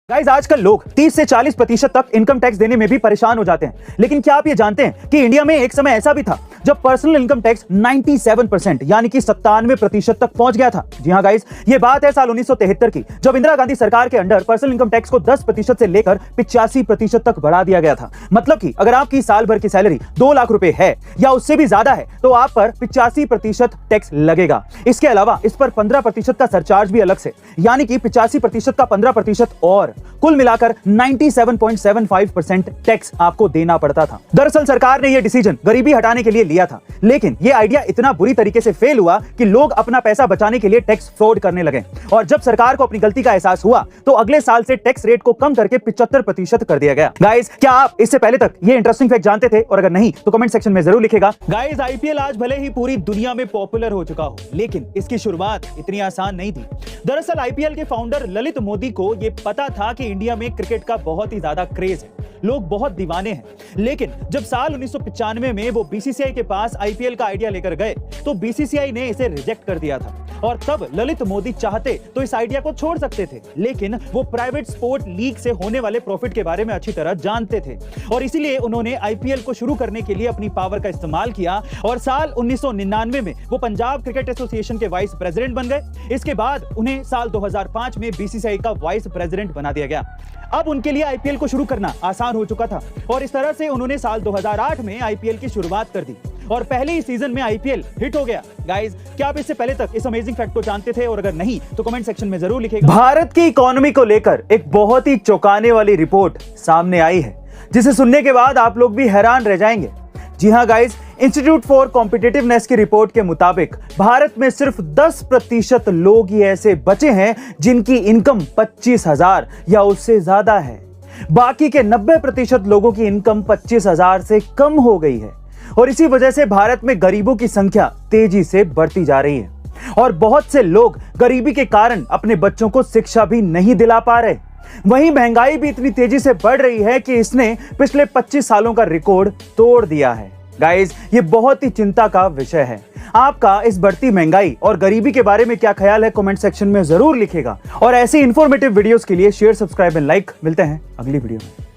Guys आजकल लोग 30 से 40% तक इनकम टैक्स देने में भी परेशान हो जाते हैं। लेकिन क्या आप ये जानते हैं कि इंडिया में एक समय ऐसा भी था जब पर्सनल इनकम टैक्स 97% यानी कि 97% तक पहुंच गया था। जी हां गाइस, ये बात है साल 1973 की, जब इंदिरा गांधी सरकार के अंडर पर्सनल इनकम टैक्स को 10% से लेकर 85% तक बढ़ा दिया गया था। मतलब कि अगर आपकी साल भर की सैलरी 2 लाख रुपए है या उससे भी ज्यादा है तो आप पर 85% टैक्स लगेगा। इसके अलावा इस पर 15% का सरचार्ज भी अलग से, यानी कि 85% का 15% और कुल मिलाकर 97.75% टैक्स आपको देना पड़ता था। दरअसल सरकार ने यह डिसीजन गरीबी हटाने के लिए लिया था, लेकिन यह आइडिया इतना बुरी तरीके से फेल हुआ कि लोग अपना पैसा बचाने के लिए टैक्स फ्रॉड करने लगे। और जब सरकार को अपनी गलती का एहसास हुआ तो अगले साल से टैक्स रेट को कम करके 75% कर दिया गया। गाइस, क्या आप इससे पहले तक ये इंटरेस्टिंग फैक्ट जानते थे? और अगर नहीं तो कमेंट सेक्शन में जरूर लिखेगा। गाइस, आईपीएल आज भले ही पूरी दुनिया में पॉपुलर हो चुका हो, लेकिन इसकी शुरुआत इतनी आसान नहीं थी। दरअसल आईपीएल के फाउंडर ललित मोदी को यह पता था कि इंडिया में क्रिकेट का बहुत ही ज्यादा क्रेज है, लोग बहुत दीवाने हैं। लेकिन जब साल 1995 में वो बीसीसीआई के पास आईपीएल का आइडिया लेकर गए तो बीसीसीआई ने इसे रिजेक्ट कर दिया था। और तब ललित मोदी चाहते तो इस आइडिया को छोड़ सकते थे, लेकिन वो प्राइवेट स्पोर्ट लीग से होने वाले प्रॉफिट के बारे में अच्छी तरह जानते थे और इसीलिए उन्होंने आईपीएल को शुरू करने के लिए अपनी पावर का इस्तेमाल किया और साल 1999 में वो पंजाब क्रिकेट एसोसिएशन के वाइस प्रेसिडेंट बन गए। इसके बाद उन्हें साल 2005 में बीसीसीआई का वाइस प्रेसिडेंट बना दिया गया। अब उनके लिए आईपीएल को शुरू करना आसान हो चुका था और इस तरह से उन्होंने साल 2008 में आईपीएल की शुरुआत कर दी और पहले ही सीजन में आईपीएल हिट हो गया। गाइस, क्या आप इससे पहले तक इस अमेजिंग फैक्ट को जानते थे? और अगर नहीं तो कमेंट सेक्शन में जरूर लिखिएगा। भारत की इकोनॉमी को लेकर एक बहुत ही चौंकाने वाली रिपोर्ट सामने आई है, जिसे सुनने के बाद आप लोग भी हैरान रह जाएंगे। जी हां गाइस, इंस्टीट्यूट फॉर कॉम्पिटिटिवनेस की रिपोर्ट के मुताबिक भारत में सिर्फ 10% लोग ही ऐसे बचे हैं जिनकी इनकम 25,000 या उससे ज्यादा है। बाकी के 90% लोगों की इनकम 25,000 से कम हो गई है और इसी वजह से भारत में गरीबों की संख्या तेजी से बढ़ती जा रही है और बहुत से लोग गरीबी के कारण अपने बच्चों को शिक्षा भी नहीं दिला पा रहे। वहीं महंगाई भी इतनी तेजी से बढ़ रही है कि इसने पिछले 25 सालों का रिकॉर्ड तोड़ दिया है। गाइस, ये बहुत ही चिंता का विषय है। आपका इस बढ़ती महंगाई और गरीबी के बारे में क्या ख्याल है? कमेंट सेक्शन में जरूर लिखेगा और ऐसी इंफॉर्मेटिव वीडियोस के लिए शेयर, सब्सक्राइब एंड लाइक। मिलते हैं अगली वीडियो में।